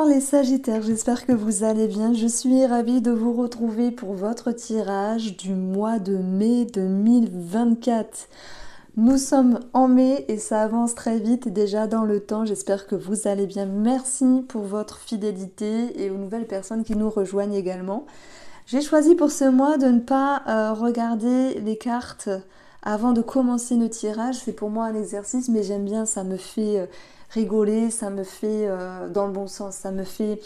Bonjour les Sagittaires, j'espère que vous allez bien. Je suis ravie de vous retrouver pour votre tirage du mois de mai 2024. Nous sommes en mai et ça avance très vite déjà dans le temps. J'espère que vous allez bien. Merci pour votre fidélité et aux nouvelles personnes qui nous rejoignent également. J'ai choisi pour ce mois de ne pas regarder les cartes avant de commencer le tirage. C'est pour moi un exercice, mais j'aime bien, ça me fait rigoler, ça me fait dans le bon sens, ça me fait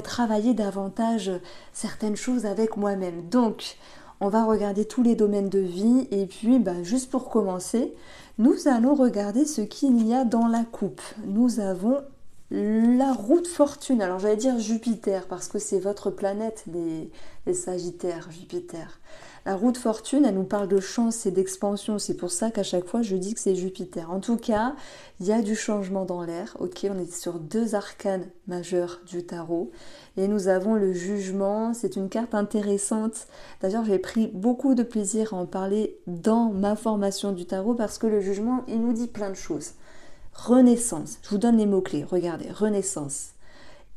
travailler davantage certaines choses avec moi-même. Donc, on va regarder tous les domaines de vie et puis juste pour commencer, nous allons regarder ce qu'il y a dans la coupe. Nous avons la roue de fortune. Alors j'allais dire Jupiter parce que c'est votre planète, les Sagittaires, Jupiter. La roue de fortune, elle nous parle de chance et d'expansion. C'est pour ça qu'à chaque fois, je dis que c'est Jupiter. En tout cas, il y a du changement dans l'air. Ok, on est sur deux arcanes majeurs du tarot. Et nous avons le jugement. C'est une carte intéressante. D'ailleurs, j'ai pris beaucoup de plaisir à en parler dans ma formation du tarot parce que le jugement, il nous dit plein de choses. Renaissance. Je vous donne les mots-clés. Regardez. Renaissance.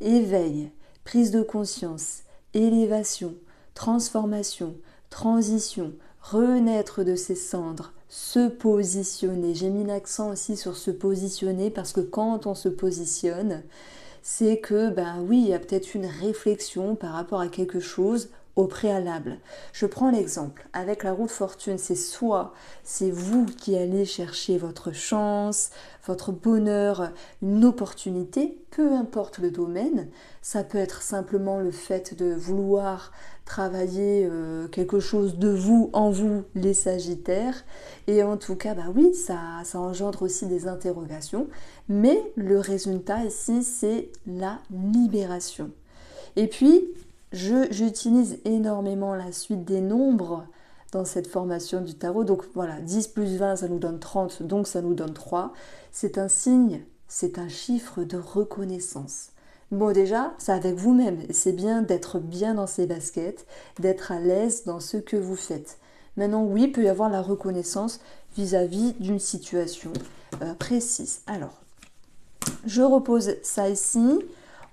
Éveil. Prise de conscience. Élévation. Transformation. Transition, renaître de ses cendres, se positionner. J'ai mis l'accent aussi sur se positionner parce que quand on se positionne, c'est que, oui, il y a peut-être une réflexion par rapport à quelque chose au préalable. Je prends l'exemple. Avec la roue de fortune, c'est vous qui allez chercher votre chance, votre bonheur, une opportunité, peu importe le domaine. Ça peut être simplement le fait de vouloir travailler quelque chose de vous, en vous, les Sagittaires. Et en tout cas, oui, ça engendre aussi des interrogations. Mais le résultat ici, c'est la libération. Et puis, j'utilise énormément la suite des nombres dans cette formation du tarot. Donc voilà, 10 plus 20, ça nous donne 30, donc ça nous donne 3. C'est un signe, c'est un chiffre de reconnaissance. Bon déjà, c'est avec vous-même. C'est bien d'être bien dans ses baskets, d'être à l'aise dans ce que vous faites. Maintenant, oui, il peut y avoir la reconnaissance vis-à-vis d'une situation précise. Alors, je repose ça ici.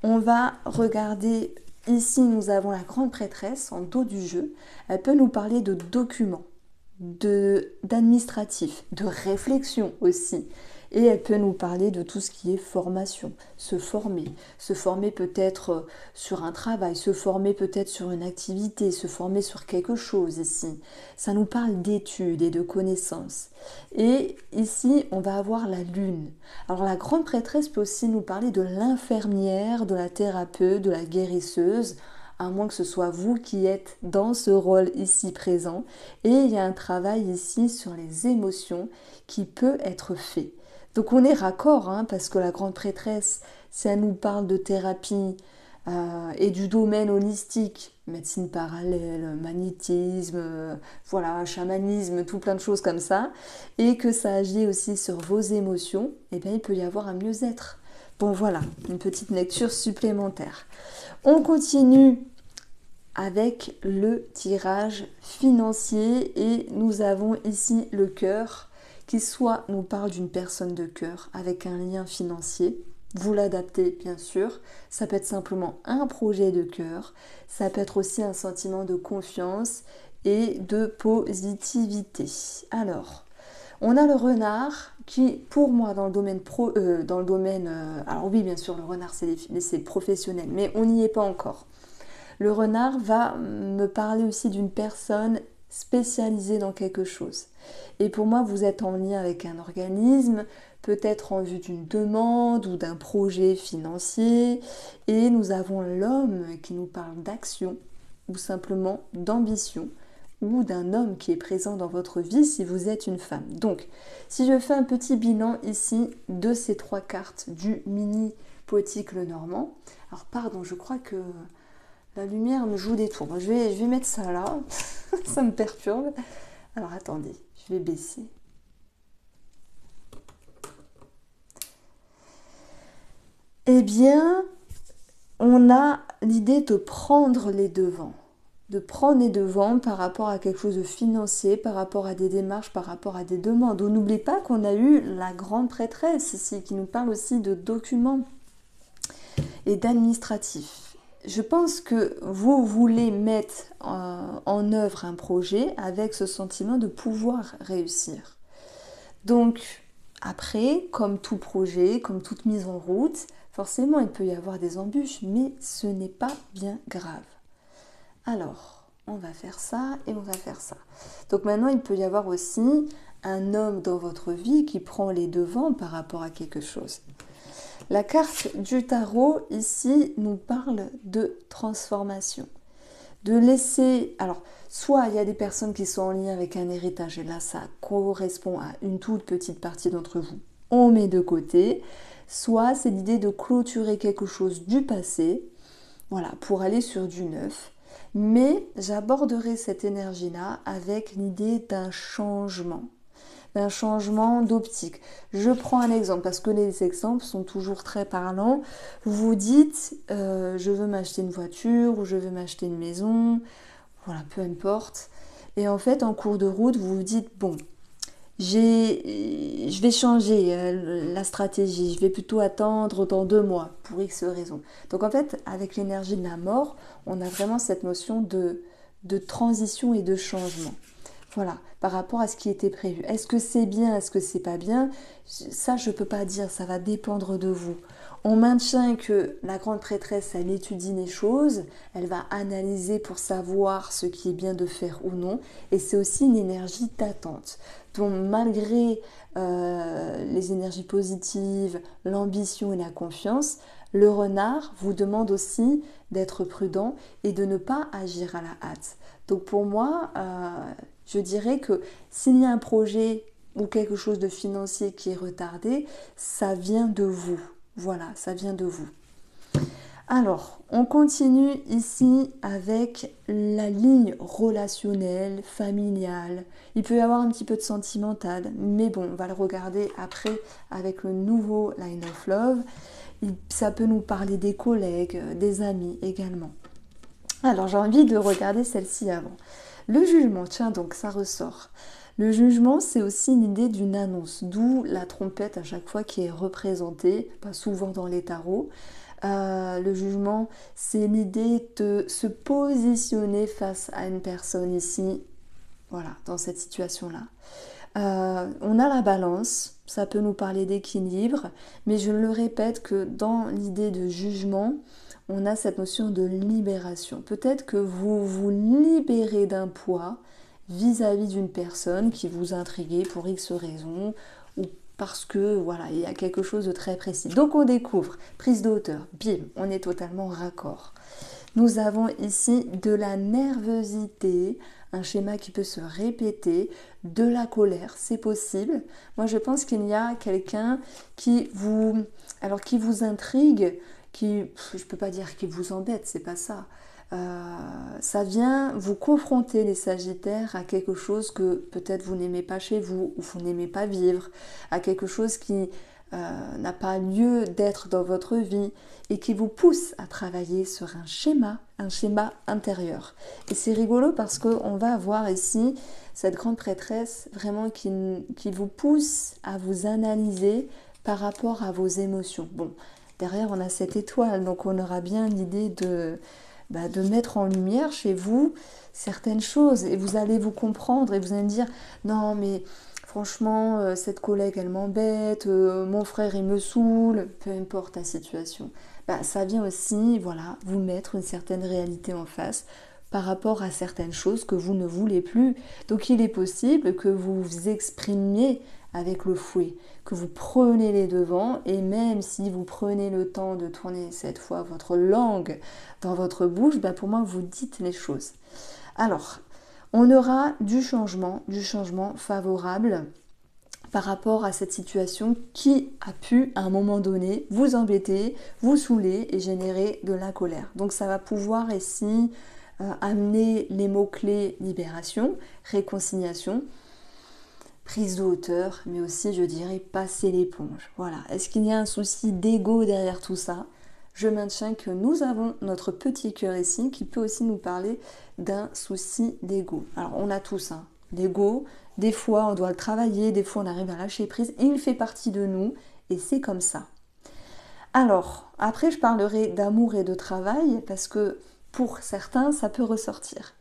On va regarder, ici nous avons la grande prêtresse en dos du jeu. Elle peut nous parler de documents, d'administratif, de réflexion aussi. Et elle peut nous parler de tout ce qui est formation, se former peut-être sur un travail, se former peut-être sur une activité, se former sur quelque chose ici. Ça nous parle d'études et de connaissances. Et ici, on va avoir la lune. Alors la grande prêtresse peut aussi nous parler de l'infirmière, de la thérapeute, de la guérisseuse, à moins que ce soit vous qui êtes dans ce rôle ici présent. Et il y a un travail ici sur les émotions qui peut être fait. Donc on est raccord, parce que la grande prêtresse, si elle nous parle de thérapie et du domaine holistique, médecine parallèle, magnétisme, chamanisme, tout plein de choses comme ça, et que ça agit aussi sur vos émotions, il peut y avoir un mieux-être. Bon voilà, une petite lecture supplémentaire. On continue avec le tirage financier et nous avons ici le cœur qui soit nous parle d'une personne de cœur avec un lien financier. Vous l'adaptez bien sûr, ça peut être simplement un projet de cœur, ça peut être aussi un sentiment de confiance et de positivité. Alors, on a le renard qui, pour moi, dans le domaine alors oui, bien sûr, le renard, c'est professionnel, mais on n'y est pas encore. Le renard va me parler aussi d'une personne spécialisée dans quelque chose. Et pour moi, vous êtes en lien avec un organisme, peut-être en vue d'une demande ou d'un projet financier. Et nous avons l'homme qui nous parle d'action ou simplement d'ambition, ou d'un homme qui est présent dans votre vie si vous êtes une femme. Donc, si je fais un petit bilan ici de ces trois cartes du mini poétique Lenormand, alors pardon, je crois que la lumière me joue des tours. Je vais mettre ça là, ça me perturbe. Alors attendez, je vais baisser. Eh bien, on a l'idée de prendre les devants. De prendre les devants par rapport à quelque chose de financier, par rapport à des démarches, par rapport à des demandes. On n'oublie pas qu'on a eu la grande prêtresse ici, qui nous parle aussi de documents. et d'administratif. Je pense que vous voulez mettre en œuvre un projet avec ce sentiment de pouvoir réussir. Donc, après, comme tout projet, comme toute mise en route, forcément, il peut y avoir des embûches, mais ce n'est pas bien grave. Alors, on va faire ça et on va faire ça. Donc maintenant, il peut y avoir aussi un homme dans votre vie qui prend les devants par rapport à quelque chose. La carte du tarot, ici, nous parle de transformation. De laisser... Alors, soit il y a des personnes qui sont en lien avec un héritage, et là, ça correspond à une toute petite partie d'entre vous. On met de côté. Soit c'est l'idée de clôturer quelque chose du passé, voilà, pour aller sur du neuf. Mais j'aborderai cette énergie-là avec l'idée d'un changement d'optique. Je prends un exemple parce que les exemples sont toujours très parlants. Vous dites, je veux m'acheter une voiture ou je veux m'acheter une maison, voilà, peu importe. Et en fait, en cours de route, vous vous dites, bon, je vais changer la stratégie, je vais plutôt attendre dans 2 mois pour X raisons. Donc en fait, avec l'énergie de la mort, on a vraiment cette notion de transition et de changement. Voilà, par rapport à ce qui était prévu. Est-ce que c'est bien, est-ce que c'est pas bien? Ça, je ne peux pas dire, ça va dépendre de vous. On maintient que la grande prêtresse, elle étudie les choses, elle va analyser pour savoir ce qui est bien de faire ou non, et c'est aussi une énergie d'attente. Donc malgré les énergies positives, l'ambition et la confiance, le renard vous demande aussi d'être prudent et de ne pas agir à la hâte. Donc pour moi, je dirais que s'il y a un projet ou quelque chose de financier qui est retardé, ça vient de vous. Voilà, ça vient de vous. Alors, on continue ici avec la ligne relationnelle, familiale. Il peut y avoir un petit peu de sentimental, mais bon, on va le regarder après avec le nouveau Line of Love. Ça peut nous parler des collègues, des amis également. Alors, j'ai envie de regarder celle-ci avant. Le jugement, tiens donc, ça ressort. Le jugement, c'est aussi l'idée d'une annonce, d'où la trompette à chaque fois qui est représentée, pas souvent dans les tarots. Le jugement, c'est l'idée de se positionner face à une personne ici, voilà, dans cette situation-là. On a la balance, ça peut nous parler d'équilibre, mais je le répète que dans l'idée de jugement, on a cette notion de libération. Peut-être que vous vous libérez d'un poids vis-à-vis d'une personne qui vous intriguait pour X raisons ou parce que voilà, il y a quelque chose de très précis. Donc on découvre, prise de hauteur, bim, on est totalement raccord. Nous avons ici de la nervosité, un schéma qui peut se répéter, de la colère, c'est possible. Moi je pense qu'il y a quelqu'un qui vous intrigue, qui, je ne peux pas dire qui vous embête, c'est pas ça. Ça vient vous confronter, les Sagittaires, à quelque chose que peut-être vous n'aimez pas chez vous ou vous n'aimez pas vivre, à quelque chose qui n'a pas lieu d'être dans votre vie et qui vous pousse à travailler sur un schéma intérieur. Et c'est rigolo parce qu'on va avoir ici cette grande prêtresse vraiment qui vous pousse à vous analyser par rapport à vos émotions. Bon, derrière on a cette étoile, donc on aura bien l'idée de mettre en lumière chez vous certaines choses et vous allez vous comprendre et vous allez me dire non mais franchement cette collègue elle m'embête, mon frère il me saoule, peu importe la situation. Ça vient aussi voilà vous mettre une certaine réalité en face par rapport à certaines choses que vous ne voulez plus. Donc il est possible que vous vous exprimiez avec le fouet, que vous prenez les devants et même si vous prenez le temps de tourner cette fois votre langue dans votre bouche, pour moi vous dites les choses. Alors, on aura du changement favorable par rapport à cette situation qui a pu à un moment donné vous embêter, vous saouler et générer de la colère. Donc ça va pouvoir ici amener les mots-clés libération, réconciliation, prise de hauteur, mais aussi, je dirais, passer l'éponge. Voilà. Est-ce qu'il y a un souci d'ego derrière tout ça? Je maintiens que nous avons notre petit cœur ici qui peut aussi nous parler d'un souci d'ego. Alors, on a tous l'ego. Des fois, on doit le travailler. Des fois, on arrive à lâcher prise. Il fait partie de nous et c'est comme ça. Alors, après, je parlerai d'amour et de travail parce que pour certains, ça peut ressortir.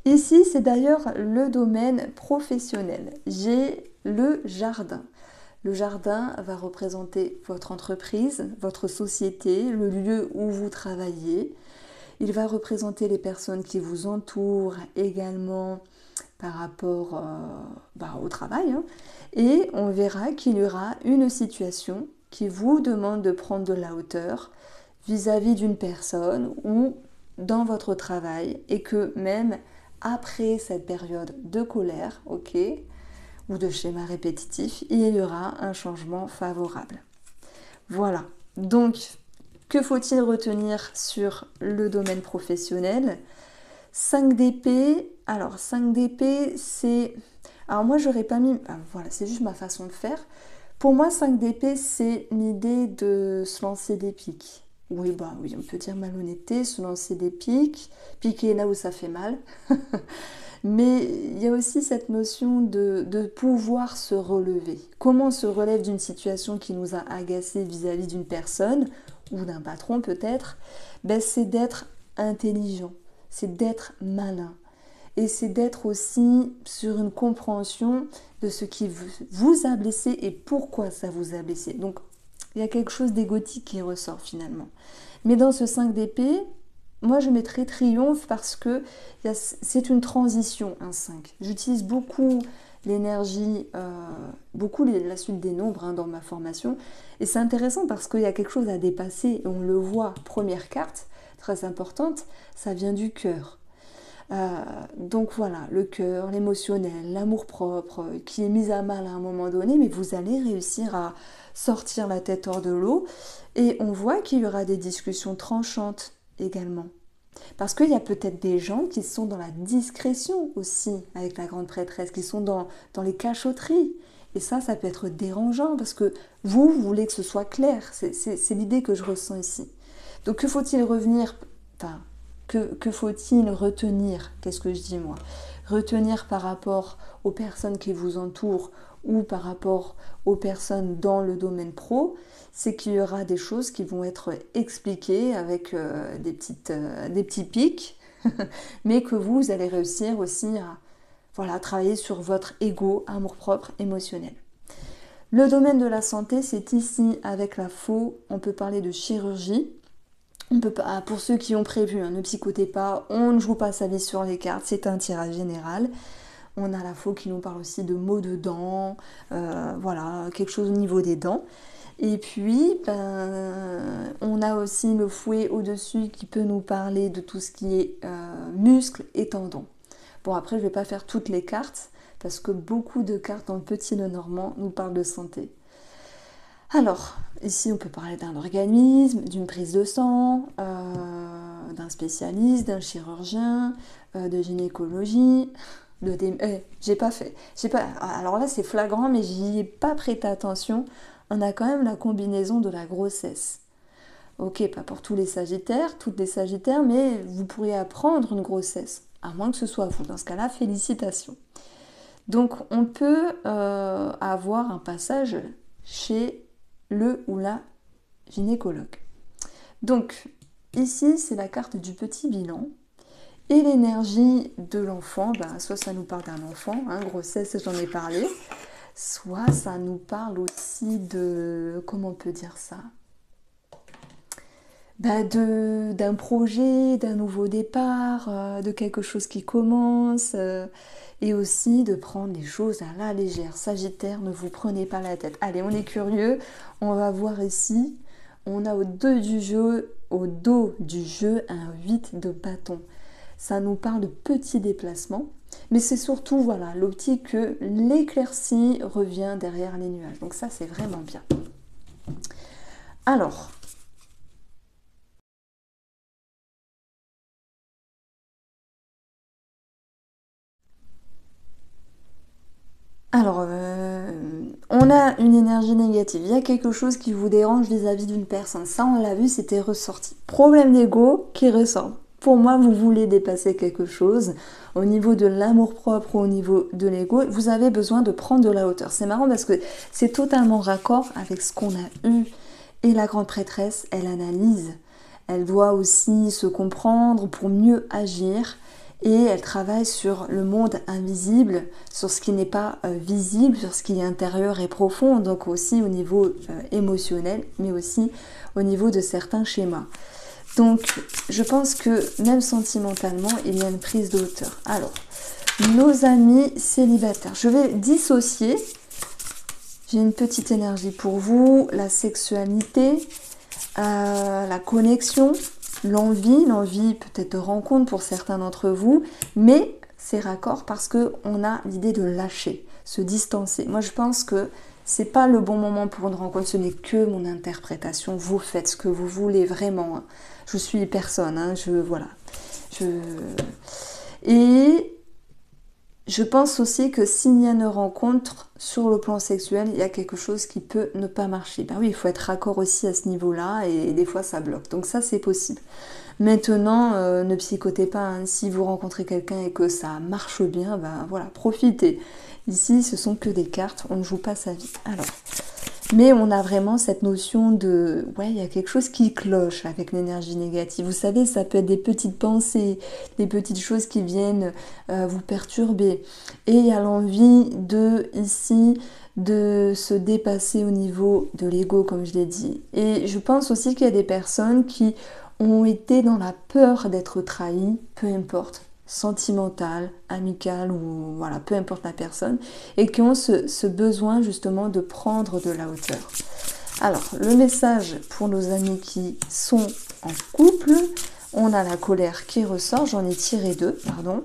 Ici, c'est d'ailleurs le domaine professionnel. J'ai le jardin. Le jardin va représenter votre entreprise, votre société, le lieu où vous travaillez. Il va représenter les personnes qui vous entourent également par rapport au travail. Hein. Et on verra qu'il y aura une situation qui vous demande de prendre de la hauteur vis-à-vis d'une personne ou dans votre travail et que même après cette période de colère, ok, ou de schéma répétitif, il y aura un changement favorable. Voilà. Donc, que faut-il retenir sur le domaine professionnel? 5 d'épée. Alors, 5 d'épée, c'est... Alors, moi, j'aurais pas mis... voilà, c'est juste ma façon de faire. Pour moi, 5 d'épée, c'est l'idée de se lancer des piques. Oui, oui, on peut dire malhonnêteté, se lancer des piques, piquer là où ça fait mal. Mais il y a aussi cette notion de pouvoir se relever. Comment on se relève d'une situation qui nous a agacé vis-à-vis d'une personne ou d'un patron peut-être? C'est d'être intelligent, c'est d'être malin. Et c'est d'être aussi sur une compréhension de ce qui vous a blessé et pourquoi ça vous a blessé. Donc, il y a quelque chose d'égotique qui ressort finalement. Mais dans ce 5 d'épée, moi je mettrais triomphe parce que c'est une transition, un 5. J'utilise beaucoup l'énergie, la suite des nombres dans ma formation. Et c'est intéressant parce qu'il y a quelque chose à dépasser. Et on le voit, première carte, très importante, ça vient du cœur. Donc voilà, le cœur, l'émotionnel, l'amour-propre qui est mis à mal à un moment donné, mais vous allez réussir à sortir la tête hors de l'eau et on voit qu'il y aura des discussions tranchantes également. Parce qu'il y a peut-être des gens qui sont dans la discrétion aussi avec la grande prêtresse, qui sont dans les cachotteries. Et ça peut être dérangeant parce que vous voulez que ce soit clair. C'est l'idée que je ressens ici. Donc que faut-il que faut-il retenir? Qu'est-ce que je dis moi? Retenir par rapport aux personnes qui vous entourent ou par rapport aux personnes dans le domaine pro, c'est qu'il y aura des choses qui vont être expliquées avec des petits pics, mais que vous allez réussir aussi à travailler sur votre ego, amour-propre, émotionnel. Le domaine de la santé, c'est ici avec la faux, on peut parler de chirurgie. On peut pas, pour ceux qui ont prévu, ne psychotez pas, on ne joue pas sa vie sur les cartes, c'est un tirage général. On a la faux qui nous parle aussi de maux de dents, quelque chose au niveau des dents. Et puis, on a aussi le fouet au-dessus qui peut nous parler de tout ce qui est muscles et tendons. Bon, après, je ne vais pas faire toutes les cartes, parce que beaucoup de cartes dans le petit Lenormand nous parlent de santé. Alors, ici on peut parler d'un organisme, d'une prise de sang, d'un spécialiste, d'un chirurgien, de gynécologie, j'ai pas fait. Alors là c'est flagrant mais j'y ai pas prêté attention. On a quand même la combinaison de la grossesse. Ok, pas pour tous les sagittaires, toutes les sagittaires, mais vous pourriez apprendre une grossesse, à moins que ce soit vous. Dans ce cas-là, félicitations. Donc on peut avoir un passage chez le ou la gynécologue. Donc, ici, c'est la carte du petit bilan. Et l'énergie de l'enfant, soit ça nous parle d'un enfant, grossesse, j'en ai parlé, soit ça nous parle aussi de... Comment on peut dire ça? D'un projet, d'un nouveau départ, de quelque chose qui commence, et aussi de prendre les choses à la légère. Sagittaire, ne vous prenez pas la tête. Allez, on est curieux, on va voir ici, on a au dos du jeu un 8 de bâton. Ça nous parle de petits déplacements, mais c'est surtout l'optique que l'éclaircie revient derrière les nuages. Donc ça, c'est vraiment bien. Alors... on a une énergie négative, il y a quelque chose qui vous dérange vis-à-vis d'une personne. Ça, on l'a vu, c'était ressorti. Problème d'ego qui ressort. Pour moi, vous voulez dépasser quelque chose au niveau de l'amour-propre ou au niveau de l'ego. Vous avez besoin de prendre de la hauteur. C'est marrant parce que c'est totalement raccord avec ce qu'on a eu Et la grande prêtresse, elle analyse. Elle doit aussi se comprendre pour mieux agir. Et elle travaille sur le monde invisible, sur ce qui n'est pas visible, sur ce qui est intérieur et profond, donc aussi au niveau émotionnel, mais aussi au niveau de certains schémas. Donc, je pense que même sentimentalement, il y a une prise de hauteur. Alors, nos amis célibataires, je vais dissocier. J'ai une petite énergie pour vous, la sexualité, la connexion, l'envie peut-être de rencontre pour certains d'entre vous, mais c'est raccord parce qu'on a l'idée de lâcher, se distancer. Moi, je pense que c'est pas le bon moment pour une rencontre, ce n'est que mon interprétation. Vous faites ce que vous voulez vraiment. Je suis personne, hein, Et je pense aussi que s'il y a une rencontre sur le plan sexuel, il y a quelque chose qui peut ne pas marcher. Ben oui, il faut être raccord aussi à ce niveau-là et des fois ça bloque. Donc ça, c'est possible. Maintenant, ne psychotez pas. Hein. Si vous rencontrez quelqu'un et que ça marche bien, ben voilà, profitez. Ici, ce sont que des cartes, on ne joue pas sa vie. Alors, mais on a vraiment cette notion de... Ouais, il y a quelque chose qui cloche avec l'énergie négative. Vous savez, ça peut être des petites pensées, des petites choses qui viennent vous perturber. Et il y a l'envie ici, de se dépasser au niveau de l'ego, comme je l'ai dit. Et je pense aussi qu'il y a des personnes qui ont été dans la peur d'être trahies, peu importe, sentimentale, amicale ou voilà, peu importe la personne, et qui ont ce besoin justement de prendre de la hauteur. Alors, le message pour nos amis qui sont en couple, on a la colère qui ressort, j'en ai tiré deux, pardon.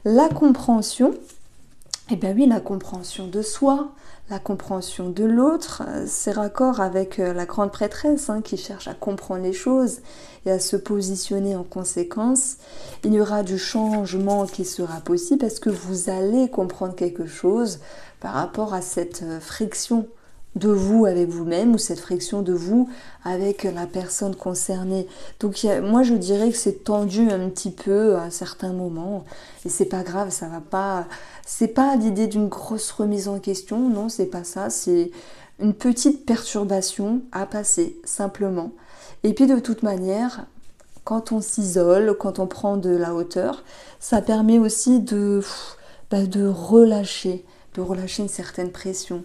La compréhension, eh bien oui, la compréhension de soi, la compréhension de l'autre, c'est raccord avec la grande prêtresse qui cherche à comprendre les choses et à se positionner en conséquence. Il y aura du changement qui sera possible parce que vous allez comprendre quelque chose par rapport à cette friction de vous avec vous-même ou cette friction de vous avec la personne concernée. Donc moi je dirais que c'est tendu un petit peu à certains moments et c'est pas grave, ça va pas, c'est pas l'idée d'une grosse remise en question, non, c'est pas ça, c'est une petite perturbation à passer simplement. Et puis de toute manière, quand on s'isole, quand on prend de la hauteur, ça permet aussi de relâcher une certaine pression.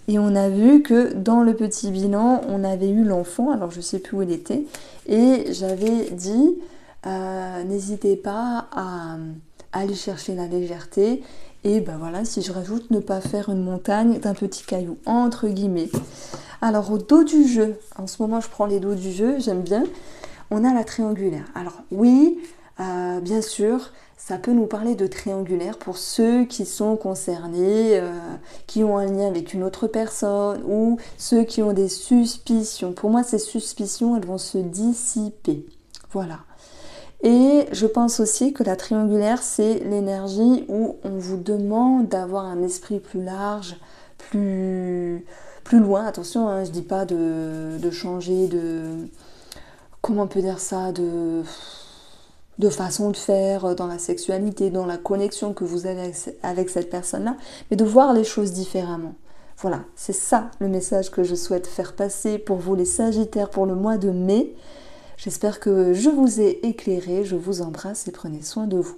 Et on a vu que dans le petit bilan, on avait eu l'enfant, alors je ne sais plus où il était, et j'avais dit, n'hésitez pas à aller chercher la légèreté, et ben voilà, si je rajoute, ne pas faire une montagne d'un petit caillou, entre guillemets. Alors au dos du jeu, en ce moment je prends les dos du jeu, j'aime bien, on a la triangulaire. Alors oui, bien sûr, ça peut nous parler de triangulaire pour ceux qui sont concernés, qui ont un lien avec une autre personne ou ceux qui ont des suspicions. Pour moi, ces suspicions, elles vont se dissiper. Voilà. Et je pense aussi que la triangulaire, c'est l'énergie où on vous demande d'avoir un esprit plus large, plus loin. Attention, je ne dis pas de changer de... Comment on peut dire ça, de façon de faire dans la sexualité, dans la connexion que vous avez avec cette personne-là, mais de voir les choses différemment. Voilà, c'est ça le message que je souhaite faire passer pour vous les Sagittaires pour le mois de mai. J'espère que je vous ai éclairé, je vous embrasse et prenez soin de vous.